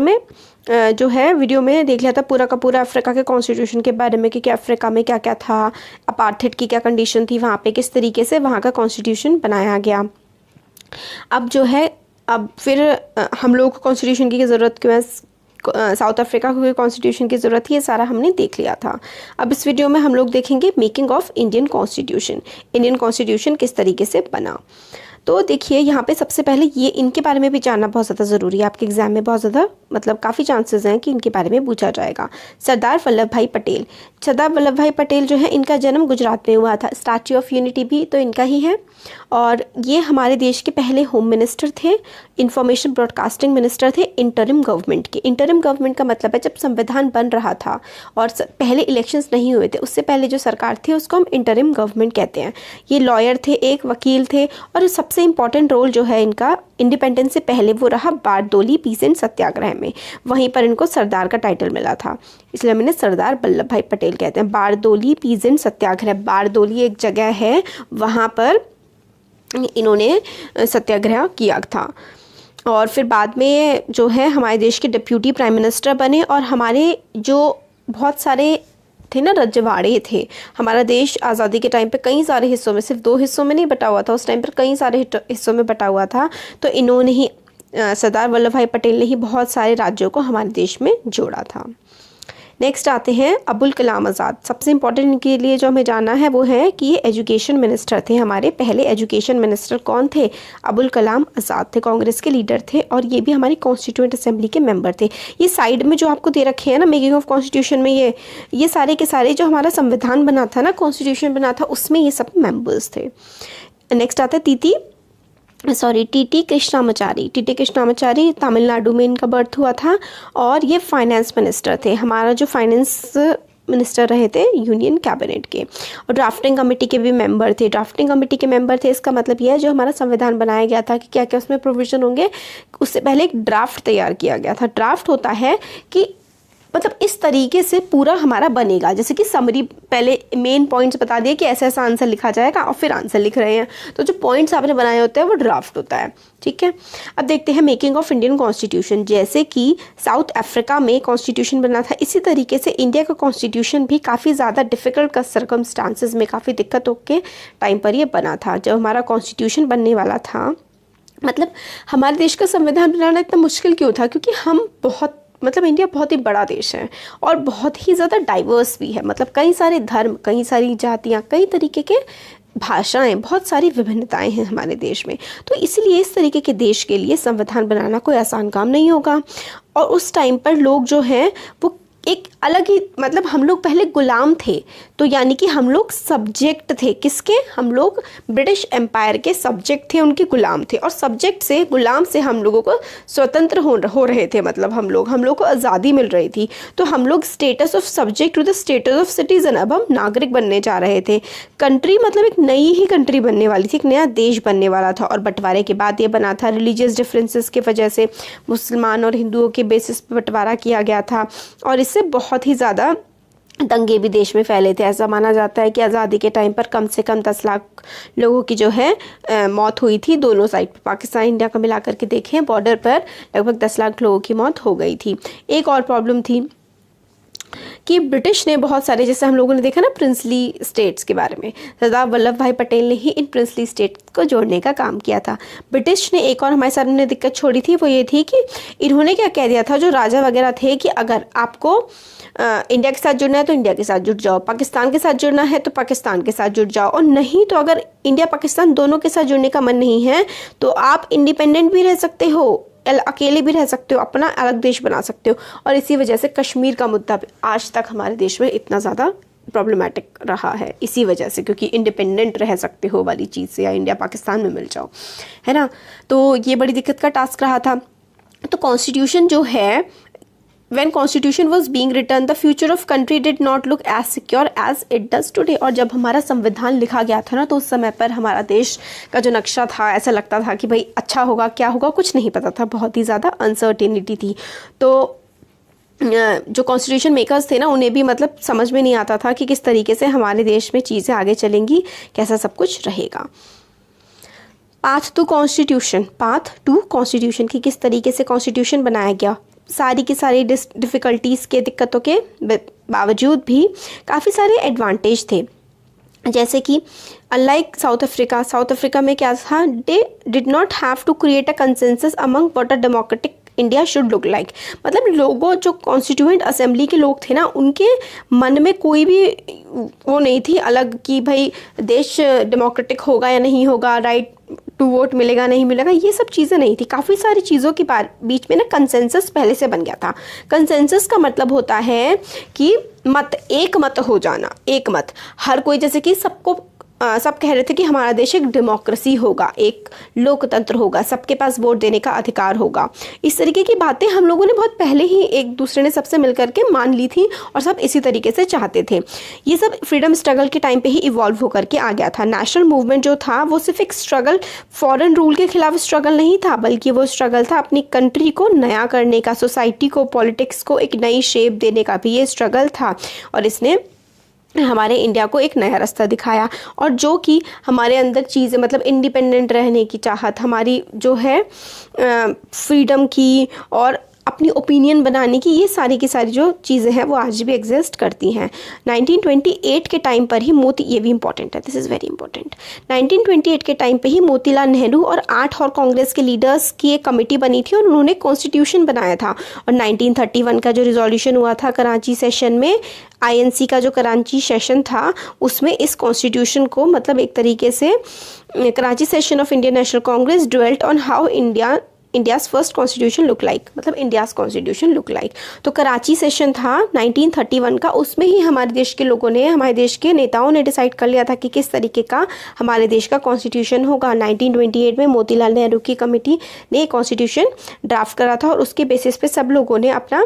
में जो है वीडियो में देख लिया था पूरा का पूरा अफ्रीका के कॉन्स्टिट्यूशन के बारे में कि अफ्रीका में क्या क्या था, अपार्थाइड की क्या कंडीशन थी वहाँ पे, किस तरीके से वहाँ का कॉन्स्टिट्यूशन बनाया गया। अब जो है अब फिर हम लोग को कॉन्स्टिट्यूशन की ज़रूरत क्यों है, साउथ अफ्रीका को कॉन्स्टिट्यूशन की ज़रूरत थी, ये सारा हमने देख लिया था। अब इस वीडियो में हम लोग देखेंगे making of Indian constitution, Indian constitution किस तरीके से बना। तो देखिए यहाँ पे सबसे पहले ये इनके बारे में भी जानना बहुत ज़्यादा ज़रूरी है, आपके एग्जाम में बहुत ज़्यादा मतलब काफ़ी चांसेस हैं कि इनके बारे में पूछा जाएगा। सरदार वल्लभ भाई पटेल, सरदार वल्लभ भाई पटेल जो है इनका जन्म गुजरात में हुआ था। स्टैच्यू ऑफ यूनिटी भी तो इनका ही है, और ये हमारे देश के पहले होम मिनिस्टर थे, इंफॉर्मेशन ब्रॉडकास्टिंग मिनिस्टर थे इंटरिम गवर्नमेंट के। इंटरिम गवर्नमेंट का मतलब है जब संविधान बन रहा था और पहले इलेक्शंस नहीं हुए थे, उससे पहले जो सरकार थी उसको हम इंटरिम गवर्नमेंट कहते हैं। ये लॉयर थे, एक वकील थे, और सबसे इंपॉर्टेंट रोल जो है इनका इंडिपेंडेंस से पहले वो रहा बारदोली पीसेंट सत्याग्रह में, वहीं पर इनको सरदार का टाइटल मिला था, इसलिए मैंने सरदार वल्लभ भाई पटेल कहते हैं। बारदोली पीसेंट सत्याग्रह, बारदोली एक जगह है, वहाँ पर इन्होंने सत्याग्रह किया था। और फिर बाद में जो है हमारे देश के डिप्यूटी प्राइम मिनिस्टर बने, और हमारे जो बहुत सारे थे ना रजवाड़े थे, हमारा देश आज़ादी के टाइम पे कई सारे हिस्सों में, सिर्फ 2 हिस्सों में नहीं बटा हुआ था, उस टाइम पर कई सारे हिस्सों में बटा हुआ था। तो इन्होंने ही सरदार वल्लभ भाई पटेल ने ही बहुत सारे राज्यों को हमारे देश में जोड़ा था। नेक्स्ट आते हैं अबुल कलाम आज़ाद। सबसे इम्पोर्टेंट इनके लिए जो हमें जानना है वो है कि ये एजुकेशन मिनिस्टर थे। हमारे पहले एजुकेशन मिनिस्टर कौन थे? अबुल कलाम आज़ाद थे, कांग्रेस के लीडर थे, और ये भी हमारी कॉन्स्टिट्यूएंट असेंबली के मेंबर थे। ये साइड में जो आपको दे रखे हैं ना मेकिंग ऑफ कॉन्स्टिट्यूशन में, ये सारे के सारे जो हमारा संविधान बना था ना, कॉन्स्टिट्यूशन बना था, उसमें ये सब मेंबर्स थे। नेक्स्ट आता है टीटी कृष्णामाचारी। टीटी कृष्णामाचारी तमिलनाडु में इनका बर्थ हुआ था, और ये फाइनेंस मिनिस्टर थे, हमारा जो फाइनेंस मिनिस्टर रहे थे यूनियन कैबिनेट के, और ड्राफ्टिंग कमेटी के भी मेंबर थे। ड्राफ्टिंग कमेटी के मेंबर थे, इसका मतलब यह है जो हमारा संविधान बनाया गया था कि क्या क्या उसमें प्रोविजन होंगे, उससे पहले एक ड्राफ्ट तैयार किया गया था। ड्राफ्ट होता है कि मतलब इस तरीके से पूरा हमारा बनेगा, जैसे कि समरी, पहले मेन पॉइंट्स बता दिए कि ऐसा ऐसा आंसर लिखा जाएगा, और फिर आंसर लिख रहे हैं, तो जो पॉइंट्स आपने बनाए होते हैं वो ड्राफ्ट होता है। ठीक है, अब देखते हैं मेकिंग ऑफ इंडियन कॉन्स्टिट्यूशन। जैसे कि साउथ अफ्रीका में कॉन्स्टिट्यूशन बना था, इसी तरीके से इंडिया का कॉन्स्टिट्यूशन भी काफ़ी ज़्यादा डिफिकल्ट का सर्कमस्टांसिस में, काफ़ी दिक्कतों के टाइम पर ये बना था। जब हमारा कॉन्स्टिट्यूशन बनने वाला था, मतलब हमारे देश का संविधान बनाना इतना मुश्किल क्यों था? क्योंकि हम इंडिया बहुत ही बड़ा देश है, और बहुत ही ज़्यादा डाइवर्स भी है, मतलब कई सारे धर्म, कई सारी जातियाँ, कई तरीके के भाषाएं, बहुत सारी विभिन्नताएं हैं हमारे देश में। तो इसलिए इस तरीके के देश के लिए संविधान बनाना कोई आसान काम नहीं होगा। और उस टाइम पर लोग जो हैं वो एक अलग ही, मतलब हम लोग पहले गुलाम थे, तो यानी कि हम लोग सब्जेक्ट थे, किसके? हम लोग ब्रिटिश एम्पायर के सब्जेक्ट थे, उनके गुलाम थे, और सब्जेक्ट से, गुलाम से हम लोगों को स्वतंत्र हो रहे थे, मतलब हम लोग को आज़ादी मिल रही थी। तो हम लोग status of subject to the status of citizen, अब हम नागरिक बनने जा रहे थे। कंट्री मतलब एक नई ही कंट्री बनने वाली थी, एक नया देश बनने वाला था। और बंटवारे के बाद ये बना था, रिलीजियस डिफरेंसेस की वजह से मुसलमान और हिंदुओं के बेसिस पर बंटवारा किया गया था, और इससे बहुत ही ज़्यादा दंगे भी देश में फैले थे। ऐसा माना जाता है कि आज़ादी के टाइम पर कम से कम 10 लाख लोगों की जो है मौत हुई थी, दोनों साइड पर, पाकिस्तान इंडिया का मिला करके देखें, बॉर्डर पर लगभग 10 लाख लोगों की मौत हो गई थी। एक और प्रॉब्लम थी कि ब्रिटिश ने बहुत सारे, जैसे हम लोगों ने देखा ना प्रिंसली स्टेट्स के बारे में, सरदार वल्लभ भाई पटेल ने ही इन प्रिंसली स्टेट्स को जोड़ने का काम किया था। ब्रिटिश ने एक और हमारे सामने दिक्कत छोड़ी थी, वो ये थी कि इन्होंने क्या कह दिया था, जो राजा वगैरह थे, कि अगर आपको इंडिया के साथ जुड़ना है तो इंडिया के साथ जुड़ जाओ, पाकिस्तान के साथ जुड़ना है तो पाकिस्तान के साथ जुड़ जाओ, और नहीं तो अगर इंडिया पाकिस्तान दोनों के साथ जुड़ने का मन नहीं है तो आप इंडिपेंडेंट भी रह सकते हो, अकेले भी रह सकते हो, अपना अलग देश बना सकते हो। और इसी वजह से कश्मीर का मुद्दा आज तक हमारे देश में इतना ज़्यादा प्रॉब्लमेटिक रहा है, इसी वजह से, क्योंकि इंडिपेंडेंट रह सकते हो वाली चीज़ से, या इंडिया पाकिस्तान में मिल जाओ, है ना। तो ये बड़ी दिक्कत का टास्क रहा था। तो कॉन्स्टिट्यूशन जो है, when constitution was being written, the future of country did not look as secure as it does today। और जब हमारा संविधान लिखा गया था ना, तो उस समय पर हमारा देश का जो नक्शा था, ऐसा लगता था कि भाई अच्छा होगा, क्या होगा, कुछ नहीं पता था, बहुत ही ज़्यादा अनसर्टेनिटी थी। तो जो कॉन्स्टिट्यूशन मेकर्स थे ना, उन्हें भी मतलब समझ में नहीं आता था कि किस तरीके से हमारे देश में चीज़ें आगे चलेंगी, कैसा सब कुछ रहेगा। पाथ टू कॉन्स्टिट्यूशन की किस तरीके से कॉन्स्टिट्यूशन बनाया गया। सारी की सारी डिफ़िकल्टीज़ के दिक्कतों के बावजूद भी काफ़ी सारे एडवांटेज थे। जैसे कि अनलाइक साउथ अफ्रीका में क्या था, they did not have to create a consensus among what a democratic India should look like. मतलब लोगों, जो कॉन्स्टिट्यूएंट असेंबली के लोग थे ना, उनके मन में कोई भी वो नहीं थी अलग कि भाई देश डेमोक्रेटिक होगा या नहीं होगा, राइट टू वोट मिलेगा नहीं मिलेगा, ये सब चीज़ें नहीं थी। काफ़ी सारी चीज़ों के बीच में ना कंसेंसस पहले से बन गया था। कंसेंसस का मतलब होता है कि एक मत हो जाना, एक मत। हर कोई, जैसे कि सब कह रहे थे कि हमारा देश एक डेमोक्रेसी होगा, एक लोकतंत्र होगा, सबके पास वोट देने का अधिकार होगा। इस तरीके की बातें हम लोगों ने बहुत पहले ही एक दूसरे ने सबसे मिल करके मान ली थी और सब इसी तरीके से चाहते थे। ये सब फ्रीडम स्ट्रगल के टाइम पे ही इवॉल्व होकर के आ गया था। नेशनल मूवमेंट जो था वो सिर्फ एक स्ट्रगल, फॉरेन रूल के खिलाफ स्ट्रगल नहीं था, बल्कि वो स्ट्रगल था अपनी कंट्री को नया करने का, सोसाइटी को, पॉलिटिक्स को एक नई शेप देने का भी ये स्ट्रगल था। और इसने हमारे इंडिया को एक नया रास्ता दिखाया, और जो कि हमारे अंदर चीज़ें, मतलब इंडिपेंडेंट रहने की चाहत, हमारी जो है फ्रीडम की और अपनी ओपिनियन बनाने की, ये सारी की सारी जो चीज़ें हैं वो आज भी एग्जिस्ट करती हैं। 1928 के टाइम पर ही ये भी इंपॉर्टेंट है, दिस इज़ वेरी इंपॉर्टेंट। 1928 के टाइम पे ही मोतीलाल नेहरू और 8 और कांग्रेस के लीडर्स की एक कमेटी बनी थी और उन्होंने कॉन्स्टिट्यूशन बनाया था। और 1931 का जो रिजोल्यूशन हुआ था कराची सेशन में, INC का जो कराची सेशन था, उसमें इस कॉन्स्टिट्यूशन को, मतलब एक तरीके से Karachi session of Indian national Congress dwelt on how India's first constitution look like, मतलब इंडियाज़ कॉन्स्टिट्यूशन लुक लाइक। तो कराची सेशन था 1931 का, उसमें ही हमारे देश के लोगों ने, हमारे देश के नेताओं ने डिसाइड कर लिया था कि किस तरीके का हमारे देश का कॉन्स्टिट्यूशन होगा। 1928 में मोतीलाल नेहरू की कमेटी ने कॉन्स्टिट्यूशन ड्राफ्ट करा था और उसके बेसिस पे सब लोगों ने अपना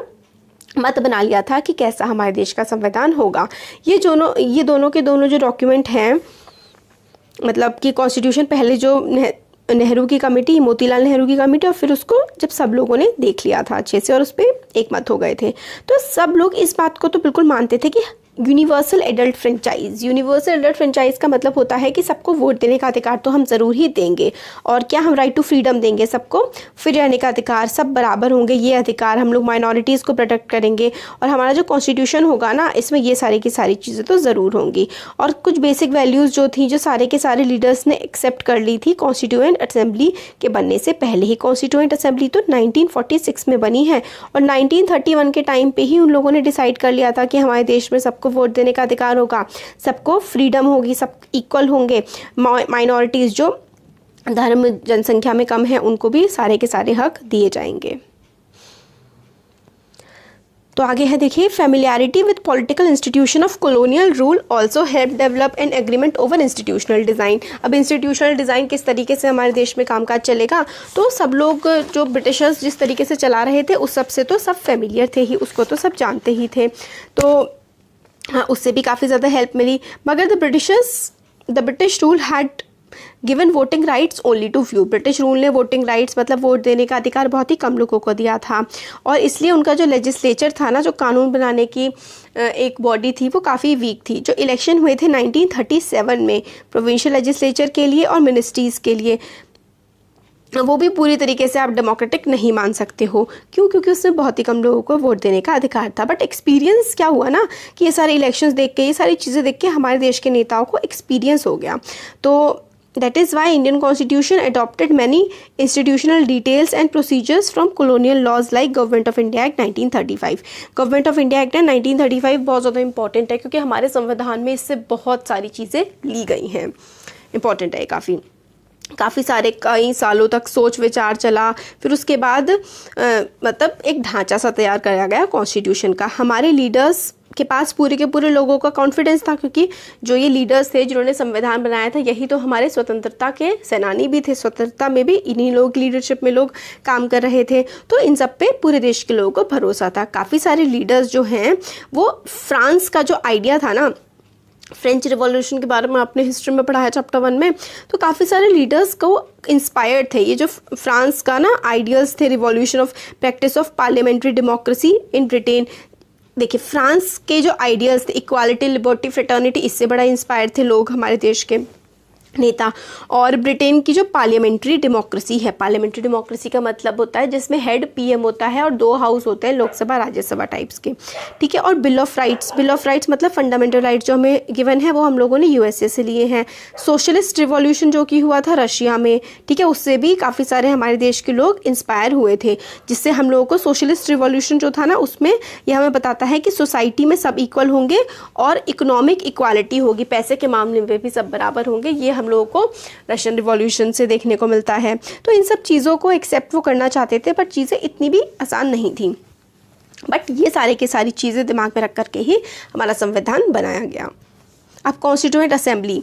मत बना लिया था कि कैसा हमारे देश का संविधान होगा। ये दोनों के दोनों जो डॉक्यूमेंट हैं, मतलब कि कॉन्स्टिट्यूशन पहले जो नेहरू की कमेटी, मोतीलाल नेहरू की कमेटी, और फिर उसको जब सब लोगों ने देख लिया था अच्छे से और उस पर एक मत हो गए थे, तो सब लोग इस बात को तो बिल्कुल मानते थे कि यूनिवर्सल एडल्ट फ्रेंचाइज का मतलब होता है कि सबको वोट देने का अधिकार तो हम ज़रूर ही देंगे, और क्या हम राइट टू फ्रीडम देंगे, सबको फ्री रहने का अधिकार, सब बराबर होंगे ये अधिकार, हम लोग माइनॉरिटीज़ को प्रोटेक्ट करेंगे, और हमारा जो कॉन्स्टिट्यूशन होगा ना, इसमें ये सारी की सारी चीज़ें तो ज़रूर होंगी। और कुछ बेसिक वैल्यूज़ जो थी, जो सारे के सारे लीडर्स ने एक्सेप्ट कर ली थी कॉन्स्टिट्यूएंट असेंबली के बनने से पहले ही। कॉन्स्टिट्यूएंट असेंबली तो 1946 में बनी है, और 1931 के टाइम पे ही उन लोगों ने डिसाइड कर लिया था कि हमारे देश में सबको वोट देने का अधिकार होगा, सबको फ्रीडम होगी, सब इक्वल होंगे, माइनॉरिटीज़ जो धर्म जनसंख्या में कम है उनको भी सारे के सारे हक दिए जाएंगे। तो आगे है, देखिए, familiarity with political institution of colonial rule also help develop an agreement over institutional design. अब इंस्टीट्यूशनल डिज़ाइन किस तरीके से हमारे देश में कामकाज चलेगा, तो सब लोग, जो ब्रिटिशर्स जिस तरीके से चला रहे थे, उस सब से तो सब फेमिलियर थे ही, उसको तो सब जानते ही थे, तो हाँ, उससे भी काफ़ी ज़्यादा हेल्प मिली। मगर the British rule had given voting rights only to few. British rule ने वोटिंग राइट्स, मतलब वोट देने का अधिकार, बहुत ही कम लोगों को दिया था, और इसलिए उनका जो लेजिस्लेचर था ना, जो कानून बनाने की एक बॉडी थी, वो काफ़ी वीक थी। जो इलेक्शन हुए थे 1937 में प्रोविंशियल लेजिस्लेचर के लिए और मिनिस्ट्रीज़ के लिए, वो भी पूरी तरीके से आप डेमोक्रेटिक नहीं मान सकते हो। क्यों? क्योंकि उसमें बहुत ही कम लोगों को वोट देने का अधिकार था। बट एक्सपीरियंस क्या हुआ ना, कि ये सारे इलेक्शंस देख के, ये सारी चीज़ें देख के हमारे देश के नेताओं को एक्सपीरियंस हो गया। तो that is why Indian constitution adopted many institutional details and procedures from colonial laws like government of India act 1935। Government of India act 1935 बहुत ज़्यादा इंपॉर्टेंट है, क्योंकि हमारे संविधान में इससे बहुत सारी चीज़ें ली गई हैं। इंपॉर्टेंट है काफ़ी सारे, कई सालों तक सोच विचार चला, फिर उसके बाद मतलब एक ढांचा सा तैयार किया गया कॉन्स्टिट्यूशन का। हमारे लीडर्स के पास पूरे के पूरे लोगों का कॉन्फिडेंस था, क्योंकि जो ये लीडर्स थे जिन्होंने संविधान बनाया था, यही तो हमारे स्वतंत्रता के सेनानी भी थे। स्वतंत्रता में भी इन्हीं लोग लीडरशिप में लोग काम कर रहे थे, तो इन सब पे पूरे देश के लोगों को भरोसा था। काफ़ी सारे लीडर्स जो हैं, वो फ्रांस का जो आइडिया था ना, फ्रेंच रिवॉल्यूशन के बारे में आपने हिस्ट्री में पढ़ा है चैप्टर 1 में, तो काफ़ी सारे लीडर्स को इंस्पायर्ड थे ये जो फ्रांस का ना आइडियल्स थे, revolution of practice of parliamentary democracy in Britain. देखिए, फ्रांस के जो आइडियल्स थे, इक्वालिटी, लिबर्टी, फ्रेटर्निटी, इससे बड़ा इंस्पायर्ड थे लोग हमारे देश के। नेता। और ब्रिटेन की जो पार्लियामेंट्री डेमोक्रेसी है, पार्लियामेंट्री डेमोक्रेसी का मतलब होता है जिसमें हेड पीएम होता है और 2 हाउस होते हैं, लोकसभा राज्यसभा टाइप्स के, ठीक है। और bill of rights, bill of rights मतलब फंडामेंटल राइट्स जो हमें गिवन है वो हम लोगों ने यूएसए से लिए हैं। सोशलिस्ट रिवॉल्यूशन जो कि हुआ था रशिया में, ठीक है, उससे भी काफ़ी सारे हमारे देश के लोग इंस्पायर हुए थे, जिससे हम लोगों को सोशलिस्ट रिवॉल्यूशन जो था ना उसमें यह हमें बताता है कि सोसाइटी में सब इक्वल होंगे और इकोनॉमिक इक्वालिटी होगी, पैसे के मामले में भी सब बराबर होंगे, ये हम लोगों को रशियन रिवॉल्यूशन से देखने को मिलता है। तो इन सब चीज़ों को एक्सेप्ट वो करना चाहते थे, बट चीज़ें इतनी भी आसान नहीं थी। बट ये सारे की सारी चीज़ें दिमाग में रख करके ही हमारा संविधान बनाया गया। अब कॉन्स्टिट्यूएंट असेंबली,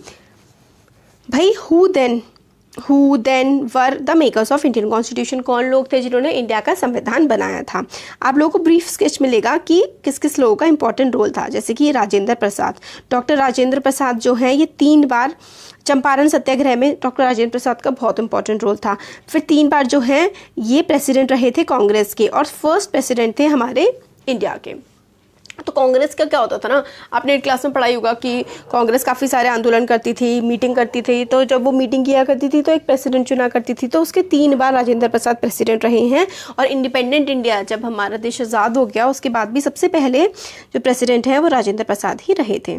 भाई who then were the makers of Indian constitution, कौन लोग थे जिन्होंने इंडिया का संविधान बनाया था। आप लोगों को ब्रीफ स्केच मिलेगा कि किस किस लोगों का इंपॉर्टेंट रोल था। जैसे कि राजेंद्र प्रसाद, डॉक्टर राजेंद्र प्रसाद जो हैं ये 3 बार चंपारण सत्याग्रह में डॉक्टर राजेंद्र प्रसाद का बहुत इंपॉर्टेंट रोल था। फिर 3 बार जो हैं ये प्रेसिडेंट रहे थे कांग्रेस के और फर्स्ट प्रेसिडेंट थे हमारे इंडिया के। तो कांग्रेस का क्या होता था ना, आपने क्लास में पढ़ाई होगा कि कांग्रेस काफ़ी सारे आंदोलन करती थी, मीटिंग करती थी, तो जब वो मीटिंग किया करती थी तो एक प्रेसिडेंट चुना करती थी। तो उसके 3 बार राजेंद्र प्रसाद प्रेसिडेंट रहे हैं। और इंडिपेंडेंट इंडिया जब हमारा देश आज़ाद हो गया उसके बाद भी सबसे पहले जो प्रेसिडेंट हैं वो राजेंद्र प्रसाद ही रहे थे।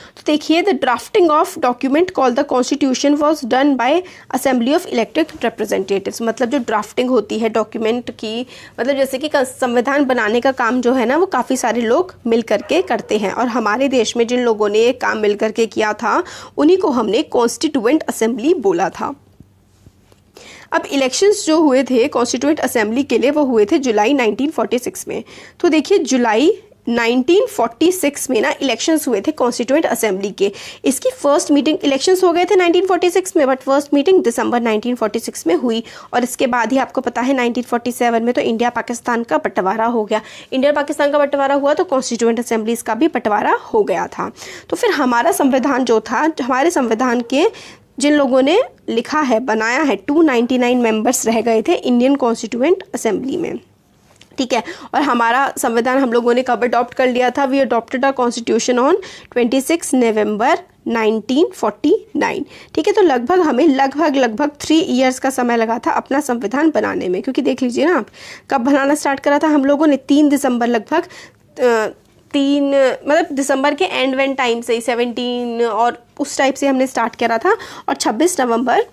तो देखिए, the drafting of document called the constitution was done by assembly of elected representatives. मतलब जो ड्राफ्टिंग होती है डॉक्यूमेंट की, मतलब जैसे कि संविधान बनाने का काम जो है ना वो काफ़ी सारे लोग मिल करके करते हैं। और हमारे देश में जिन लोगों ने ये काम मिल करके किया था उन्हीं को हमने कॉन्स्टिट्यूएंट असेंबली बोला था। अब इलेक्शंस जो हुए थे कॉन्स्टिट्यूएंट असेंबली के लिए वो हुए थे जुलाई 1946 में। तो देखिए जुलाई 1946 में ना इलेक्शंस हुए थे कॉन्स्टिट्यूएंट असेंबली के। इसकी फर्स्ट मीटिंग, इलेक्शंस हो गए थे 1946 में बट फर्स्ट मीटिंग दिसंबर 1946 में हुई। और इसके बाद ही आपको पता है 1947 में तो इंडिया पाकिस्तान का बंटवारा हो गया। इंडिया पाकिस्तान का बंटवारा हुआ तो कॉन्स्टिट्यूएंट असेंबलीज का भी बंटवारा हो गया था। तो फिर हमारा संविधान जो था, हमारे संविधान के जिन लोगों ने लिखा है, बनाया है, 299 मेंबर्स रह गए थे इंडियन कॉन्स्टिट्यूएंट असेंबली में, ठीक है। और हमारा संविधान हम लोगों ने कब अडॉप्ट कर लिया था? We adopted our constitution on 26 November 1949, ठीक है। तो लगभग हमें लगभग 3 इयर्स का समय लगा था अपना संविधान बनाने में, क्योंकि देख लीजिए ना आप कब बनाना स्टार्ट करा था हम लोगों ने, 3 दिसंबर लगभग, 3 मतलब दिसंबर के एंड टाइम से ही 17 और उस टाइप से हमने स्टार्ट करा था। और 26 नवंबर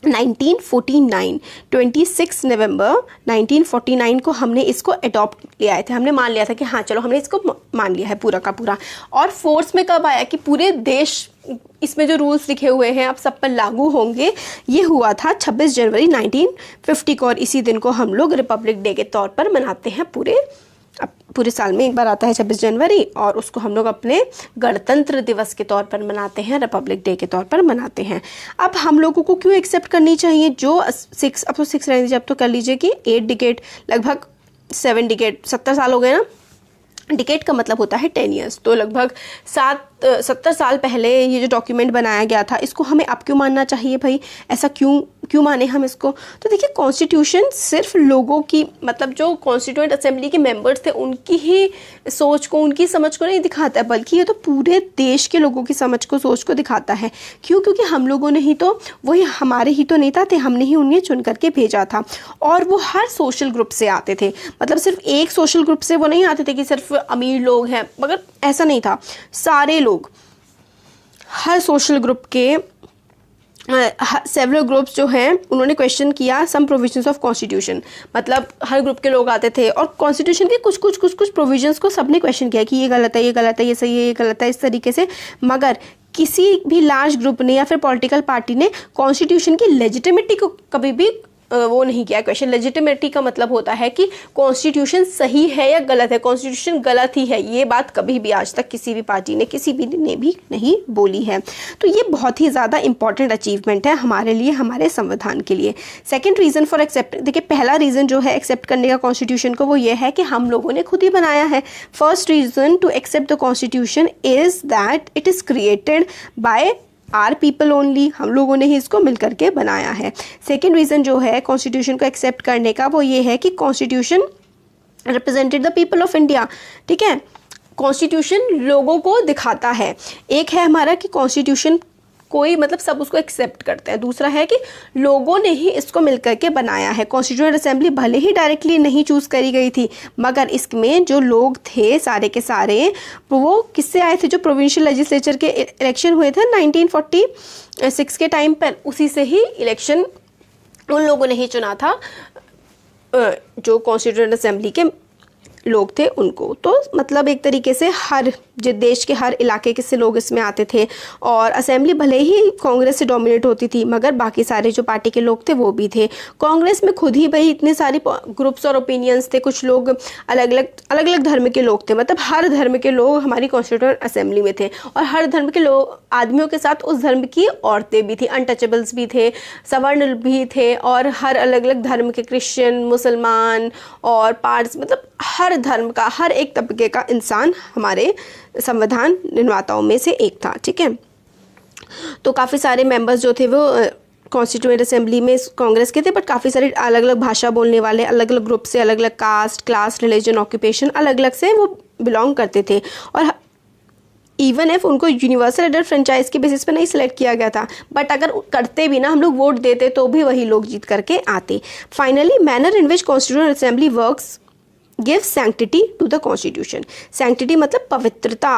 1949, 26 नवंबर 1949 को हमने इसको अडॉप्ट लिया आए थे। हमने मान लिया था कि हाँ चलो हमने इसको मान लिया है पूरा का पूरा। और फोर्स में कब आया कि पूरे देश इसमें जो रूल्स लिखे हुए हैं अब सब पर लागू होंगे, ये हुआ था 26 जनवरी 1950 को। और इसी दिन को हम लोग रिपब्लिक डे के तौर पर मनाते हैं। पूरे साल में एक बार आता है 26 जनवरी और उसको हम लोग अपने गणतंत्र दिवस के तौर पर मनाते हैं, रिपब्लिक डे के तौर पर मनाते हैं। अब हम लोगों को क्यों एक्सेप्ट करनी चाहिए? जो अब तो 6 रहने दीजिए, अब तो कर लीजिए कि 8 डिकेड, लगभग 7 डिकेड, 70 साल हो गए ना। डिकेड का मतलब होता है 10 ईयर्स। तो लगभग 70 साल पहले ये जो डॉक्यूमेंट बनाया गया था, इसको हमें अब क्यों मानना चाहिए भाई? ऐसा क्यों माने हम इसको? तो देखिए, कॉन्स्टिट्यूशन सिर्फ लोगों की, मतलब जो कॉन्स्टिट्यूएंट असेंबली के मेंबर्स थे उनकी ही सोच को, उनकी समझ को नहीं दिखाता है, बल्कि ये तो पूरे देश के लोगों की समझ को, सोच को दिखाता है। क्यों? क्योंकि हम लोगों ने ही तो, वही हमारे ही तो नेता थे, हमने ही उन्हें चुन करके भेजा था। और वो हर सोशल ग्रुप से आते थे, मतलब सिर्फ एक सोशल ग्रुप से वो नहीं आते थे कि सिर्फ अमीर लोग हैं, मगर ऐसा नहीं था। सारे लोग, हर सोशल ग्रुप के सेवरल ग्रुप्स जो हैं उन्होंने क्वेश्चन किया सम प्रोविजंस ऑफ कॉन्स्टिट्यूशन। मतलब हर ग्रुप के लोग आते थे और कॉन्स्टिट्यूशन के कुछ प्रोविजंस को सबने क्वेश्चन किया कि ये गलत है, ये गलत है, ये सही है, ये गलत है, इस तरीके से। मगर किसी भी लार्ज ग्रुप ने या फिर पॉलिटिकल पार्टी ने कॉन्स्टिट्यूशन की लेजिटिमिटी को कभी भी वो नहीं किया क्वेश्चन। लेजिटिमिटी का मतलब होता है कि कॉन्स्टिट्यूशन सही है या गलत है, कॉन्स्टिट्यूशन गलत ही है, ये बात कभी भी आज तक किसी भी पार्टी ने, किसी भी ने भी नहीं बोली है। तो ये बहुत ही ज़्यादा इंपॉर्टेंट अचीवमेंट है हमारे लिए, हमारे संविधान के लिए। सेकेंड रीज़न फॉर एक्सेप्ट, देखिए पहला रीज़न जो है एक्सेप्ट करने का कॉन्स्टिट्यूशन को, वो ये है कि हम लोगों ने खुद ही बनाया है। First reason to accept the constitution is that it is created by our people only, हम लोगों ने ही इसको मिल करके बनाया है। सेकेंड रीज़न जो है कॉन्स्टिट्यूशन को एक्सेप्ट करने का, वो ये है कि constitution represented the people of India, ठीक है। कॉन्स्टिट्यूशन लोगों को दिखाता है। एक है हमारा कि कॉन्स्टिट्यूशन कोई मतलब सब उसको एक्सेप्ट करते हैं। दूसरा है कि लोगों ने ही इसको मिलकर के बनाया है। कॉन्स्टिट्यूएंट असेंबली भले ही डायरेक्टली नहीं चूज़ करी गई थी, मगर इसमें जो लोग थे सारे के सारे वो किससे आए थे, जो प्रोविंशियल लेजिस्लेचर के इलेक्शन हुए थे 1946 के टाइम पर, उसी से ही इलेक्शन उन लोगों ने ही चुना था, जो कॉन्स्टिट्यूएंट असेंबली के लोग थे उनको। तो मतलब एक तरीके से हर जो देश के हर इलाके के से लोग इसमें आते थे, और असेंबली भले ही कांग्रेस से डोमिनेट होती थी, मगर बाकी सारे जो पार्टी के लोग थे वो भी थे। कांग्रेस में खुद ही भाई इतने सारे ग्रुप्स और ओपिनियंस थे, कुछ लोग अलग अलग धर्म के लोग थे, मतलब हर धर्म के लोग हमारी कॉन्स्टिट्यूएंट असेंबली में थे, और हर धर्म के लोग आदमियों के साथ उस धर्म की औरतें भी थी, अनटचेबल्स भी थे, सवर्ण भी थे, और हर अलग अलग धर्म के क्रिश्चियन, मुसलमान और पार्स, मतलब हर धर्म का हर एक तबके का इंसान हमारे संविधान निर्माताओं में से एक था। ठीक है, तो काफ़ी सारे मेंबर्स जो थे वो कॉन्स्टिट्यूएंट असेंबली में कांग्रेस के थे, बट काफ़ी सारे अलग अलग भाषा बोलने वाले, अलग अलग ग्रुप से, अलग अलग कास्ट, क्लास, रिलीजन, ऑक्यूपेशन अलग अलग से वो बिलोंग करते थे। और इवन इफ उनको यूनिवर्सल एडल्ट फ्रेंचाइज के बेसिस पे नहीं सिलेक्ट किया गया था, बट अगर करते भी ना, हम लोग वोट देते तो भी वही लोग जीत करके आते। Finally manner in which constituent assembly works give sanctity to the constitution. Sanctity मतलब पवित्रता,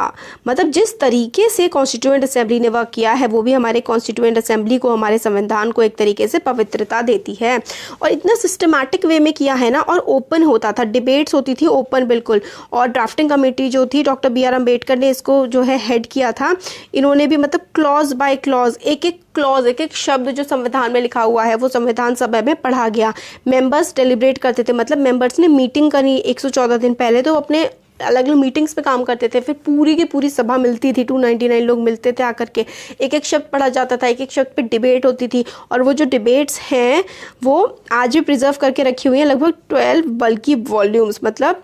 मतलब जिस तरीके से कॉन्स्टिट्यूएंट असेंबली ने वर्क किया है वो भी हमारे कॉन्स्टिट्यूएंट असेंबली को, हमारे संविधान को एक तरीके से पवित्रता देती है। और इतना सिस्टमैटिक वे में किया है ना, और ओपन होता था, डिबेट्स होती थी ओपन बिल्कुल। और ड्राफ्टिंग कमेटी जो थी, डॉक्टर BR अम्बेडकर ने इसको जो है हेड किया था। इन्होंने भी मतलब क्लॉज बाय क्लॉज, एक एक क्लॉज, एक एक शब्द जो संविधान में लिखा हुआ है वो संविधान सभा में पढ़ा गया। मेंबर्स डेलिब्रेट करते थे, मतलब मेंबर्स ने मीटिंग करी 114 दिन पहले, तो अपने अलग अलग मीटिंग्स पे काम करते थे, फिर पूरी की पूरी सभा मिलती थी, 299 लोग मिलते थे आकर के, एक एक शब्द पढ़ा जाता था, एक एक शब्द पे डिबेट होती थी। और वो जो डिबेट्स हैं वो आज भी प्रिजर्व करके रखी हुई हैं, लगभग 12 बल्कि वॉल्यूम्स, मतलब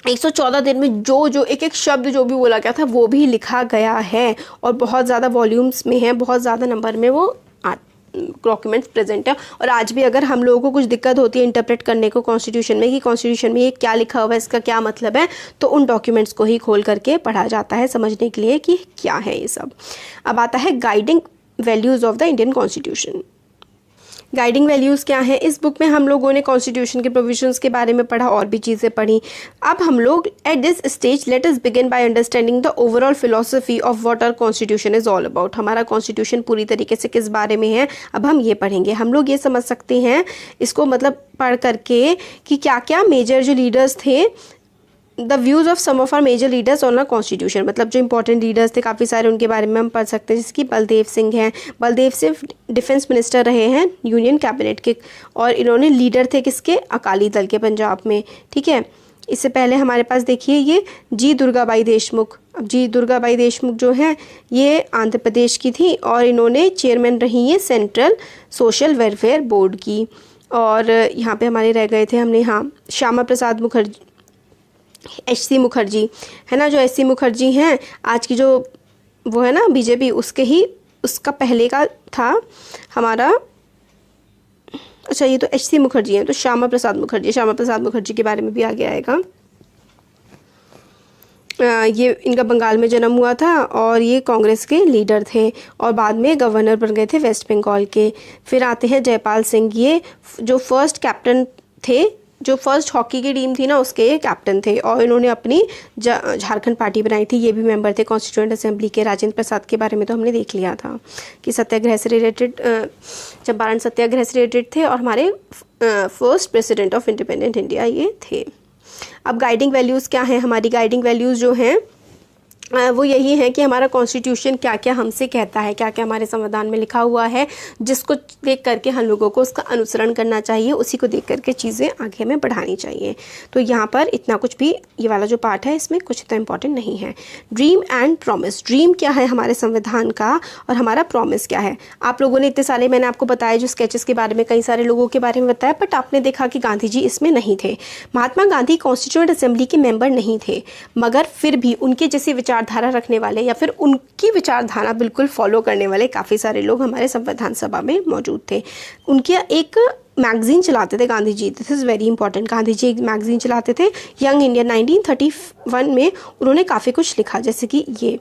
114 दिन में जो एक एक शब्द जो भी बोला गया था वो भी लिखा गया है, और बहुत ज़्यादा वॉल्यूम्स में है, बहुत ज़्यादा नंबर में वो डॉक्यूमेंट्स प्रेजेंट है। और आज भी अगर हम लोगों को कुछ दिक्कत होती है इंटरप्रेट करने को कॉन्स्टिट्यूशन में, कि कॉन्स्टिट्यूशन में ये क्या लिखा हुआ है, इसका क्या मतलब है, तो उन डॉक्यूमेंट्स को ही खोल करके पढ़ा जाता है समझने के लिए कि क्या है ये सब। अब आता है guiding values of the Indian constitution. Guiding values क्या हैं? इस बुक में हम लोगों ने कॉन्स्टिट्यूशन के प्रोविजंस के बारे में पढ़ा, और भी चीज़ें पढ़ी। अब हम लोग at this stage let us begin by understanding the overall philosophy of what our constitution is all about. हमारा कॉन्स्टिट्यूशन पूरी तरीके से किस बारे में है, अब हम ये पढ़ेंगे। हम लोग ये समझ सकते हैं इसको मतलब पढ़ करके कि क्या क्या मेजर जो लीडर्स थे, the views of some of our major leaders on our constitution, मतलब जो इंपॉर्टेंट लीडर्स थे काफ़ी सारे, उनके बारे में हम पढ़ सकते हैं। जिसकी बलदेव सिंह हैं, बलदेव सिंह डिफेंस मिनिस्टर रहे हैं यूनियन कैबिनेट के, और इन्होंने लीडर थे किसके, अकाली दल के पंजाब में। ठीक है, इससे पहले हमारे पास देखिए ये जी दुर्गाबाई देशमुख। अब जी दुर्गाबाई देशमुख जो हैं ये आंध्र प्रदेश की थी, और इन्होंने चेयरमैन रही हैं सेंट्रल सोशल वेलफेयर बोर्ड की। और यहाँ पे हमारे रह गए थे हमने, हाँ, श्यामा प्रसाद मुखर्जी, HC मुखर्जी है ना, जो HC मुखर्जी हैं आज की जो वो है ना बीजेपी, उसके ही उसका पहले का था हमारा, अच्छा ये तो HC मुखर्जी हैं, तो श्यामा प्रसाद मुखर्जी के बारे में भी आगे आएगा। ये इनका बंगाल में जन्म हुआ था, और ये कांग्रेस के लीडर थे, और बाद में गवर्नर बन गए थे वेस्ट बंगाल के। फिर आते हैं जयपाल सिंह, ये जो फर्स्ट कैप्टन थे, जो फर्स्ट हॉकी की टीम थी ना उसके ये कैप्टन थे, और इन्होंने अपनी झारखंड पार्टी बनाई थी। ये भी मेंबर थे कॉन्स्टिट्यूएंट असेंबली के। राजेंद्र प्रसाद के बारे में तो हमने देख लिया था कि सत्याग्रह से रिलेटेड, चंपारण सत्याग्रह से रिलेटेड थे, और हमारे first president of independent India ये थे। अब गाइडिंग वैल्यूज़ क्या हैं? हमारी गाइडिंग वैल्यूज़ जो हैं वो यही है कि हमारा कॉन्स्टिट्यूशन क्या क्या हमसे कहता है, क्या क्या हमारे संविधान में लिखा हुआ है, जिसको देख करके हम लोगों को उसका अनुसरण करना चाहिए, उसी को देख करके चीज़ें आगे हमें बढ़ानी चाहिए। तो यहाँ पर इतना कुछ भी, ये वाला जो पार्ट है इसमें कुछ इतना इंपॉर्टेंट नहीं है। ड्रीम एंड प्रॉमिस, ड्रीम क्या है हमारे संविधान का, और हमारा प्रॉमिस क्या है। आप लोगों ने इतने सारे, मैंने आपको बताया जो स्केचेस के बारे में, कई सारे लोगों के बारे में बताया, बट आपने देखा कि गांधी जी इसमें नहीं थे। महात्मा गांधी कॉन्स्टिट्यूएंट असेंबली के मेंबर नहीं थे, मगर फिर भी उनके जैसे विचारधारा रखने वाले या फिर उनकी विचारधारा बिल्कुल फॉलो करने वाले काफ़ी सारे लोग हमारे संविधान सभा में मौजूद थे। उनके एक मैगजीन चलाते थे Gandhi ji, this is very important. Gandhi ji एक मैगजीन चलाते थे, यंग इंडिया। 1931 में उन्होंने काफ़ी कुछ लिखा, जैसे कि ये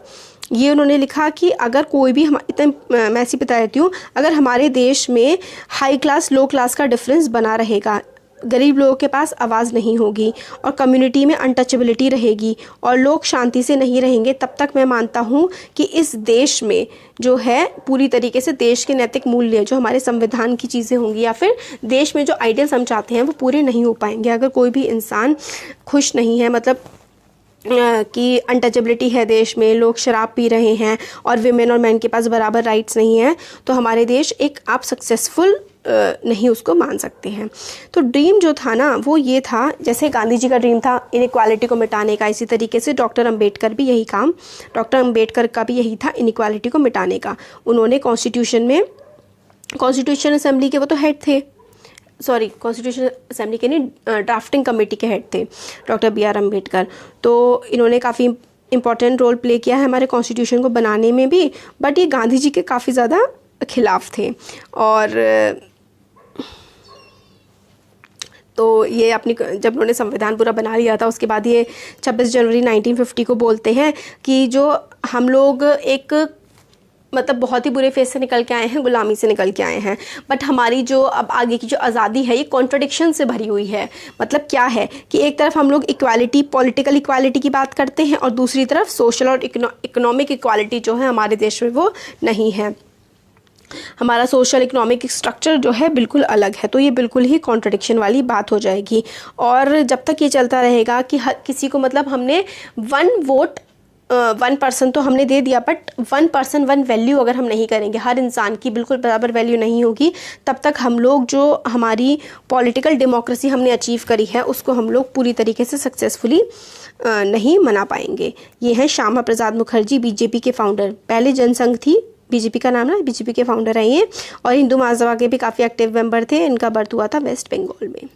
ये उन्होंने लिखा कि अगर कोई भी मैं ऐसी बता देती हूँ, अगर हमारे देश में हाई क्लास लो क्लास का डिफरेंस बना रहेगा, गरीब लोगों के पास आवाज़ नहीं होगी और कम्युनिटी में अनटचेबिलिटी रहेगी और लोग शांति से नहीं रहेंगे, तब तक मैं मानता हूँ कि इस देश में जो है पूरी तरीके से देश के नैतिक मूल्य, जो हमारे संविधान की चीज़ें होंगी या फिर देश में जो आइडियल्स हम चाहते हैं वो पूरे नहीं हो पाएंगे। अगर कोई भी इंसान खुश नहीं है, मतलब कि अनटचेबिलिटी है देश में, लोग शराब पी रहे हैं और विमेन और मैन के पास बराबर राइट्स नहीं हैं, तो हमारे देश एक आप सक्सेसफुल नहीं उसको मान सकते हैं। तो ड्रीम जो था ना वो ये था, जैसे गांधी जी का ड्रीम था इनइक्वालिटी को मिटाने का, इसी तरीके से डॉक्टर अंबेडकर का भी यही था इनइक्वालिटी को मिटाने का। उन्होंने कॉन्स्टिट्यूशन असेंबली के वो तो हेड थे, कॉन्स्टिट्यूशन असेंबली के नहीं, ड्राफ्टिंग कमेटी के हेड थे डॉक्टर BR अम्बेडकर। तो इन्होंने काफ़ी इम्पोर्टेंट रोल प्ले किया है हमारे कॉन्स्टिट्यूशन को बनाने में भी, बट ये गांधी जी के काफ़ी ज़्यादा खिलाफ थे। और तो ये जब उन्होंने संविधान पूरा बना लिया था, उसके बाद ये 26 जनवरी 1950 को बोलते हैं कि जो हम लोग एक मतलब बहुत ही बुरे फेज से निकल के आए हैं, गुलामी से निकल के आए हैं, बट हमारी जो अब आगे की जो आज़ादी है ये कॉन्ट्रडिक्शन से भरी हुई है। मतलब क्या है कि एक तरफ हम लोग इक्वालिटी, पॉलिटिकल इक्वालिटी की बात करते हैं और दूसरी तरफ सोशल और इकोनॉमिक इक्वालिटी जो है हमारे देश में वो नहीं है। हमारा सोशल इकोनॉमिक स्ट्रक्चर जो है बिल्कुल अलग है। तो ये बिल्कुल ही कॉन्ट्रडिक्शन वाली बात हो जाएगी। और जब तक ये चलता रहेगा कि हर किसी को, मतलब हमने 1 पर्सन तो हमने दे दिया, बट 1 पर्सन 1 वैल्यू अगर हम नहीं करेंगे, हर इंसान की बिल्कुल बराबर वैल्यू नहीं होगी, तब तक हम लोग जो हमारी पॉलिटिकल डेमोक्रेसी हमने अचीव करी है उसको हम लोग पूरी तरीके से सक्सेसफुली नहीं मना पाएंगे। ये हैं श्यामा प्रसाद मुखर्जी, बीजेपी के फाउंडर। पहले जनसंघ थी बीजेपी का नाम ना, बीजेपी के फाउंडर हैं ये, और हिंदू महासभा के भी काफ़ी एक्टिव मेंबर थे। इनका बर्थ हुआ था वेस्ट बंगाल में।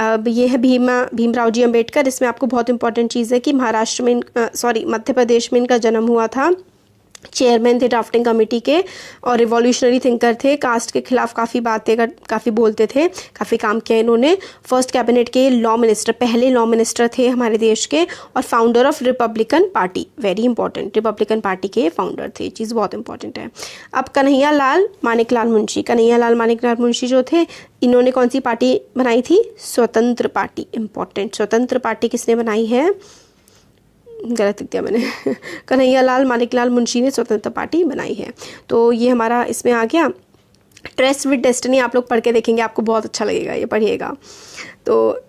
अब ये है भीमराव जी अम्बेडकर। इसमें आपको बहुत इंपॉर्टेंट चीज़ है कि महाराष्ट्र में मध्य प्रदेश में इनका जन्म हुआ था। चेयरमैन थे ड्राफ्टिंग कमेटी के और रिवॉल्यूशनरी थिंकर थे। कास्ट के खिलाफ काफ़ी बोलते थे, काफ़ी काम किया इन्होंने। फर्स्ट कैबिनेट के पहले लॉ मिनिस्टर थे हमारे देश के, और founder of Republican party, very important, Republican party के फाउंडर थे। चीज़ बहुत इंपॉर्टेंट है। अब कन्हैया लाल मानिकलाल मुंशी जो थे, इन्होंने कौन सी पार्टी बनाई थी? स्वतंत्र पार्टी। इंपॉर्टेंट, स्वतंत्र पार्टी किसने बनाई है? गलत लिख दिया मैंने कन्हैया लाल मानिकलाल मुंशी ने स्वतंत्र पार्टी बनाई है। तो ये हमारा इसमें आ गया। ट्रेस विद डेस्टिनी आप लोग पढ़ के देखेंगे, आपको बहुत अच्छा लगेगा, ये पढ़िएगा। तो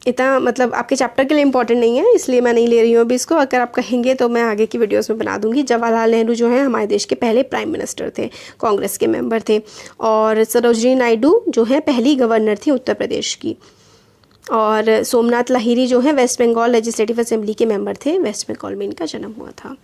इतना मतलब आपके चैप्टर के लिए इंपॉर्टेंट नहीं है, इसलिए मैं नहीं ले रही हूँ अभी इसको। अगर आप कहेंगे तो मैं आगे की वीडियोस में बना दूंगी। जवाहरलाल नेहरू जो है हमारे देश के पहले प्राइम मिनिस्टर थे, कांग्रेस के मेंबर थे। और सरोजिनी नायडू जो है पहली गवर्नर थी उत्तर प्रदेश की। और सोमनाथ लाहिरी जो है वेस्ट बंगाल लेजिस्लेटिव असेंबली के मेंबर थे, वेस्ट बंगाल में इनका जन्म हुआ था।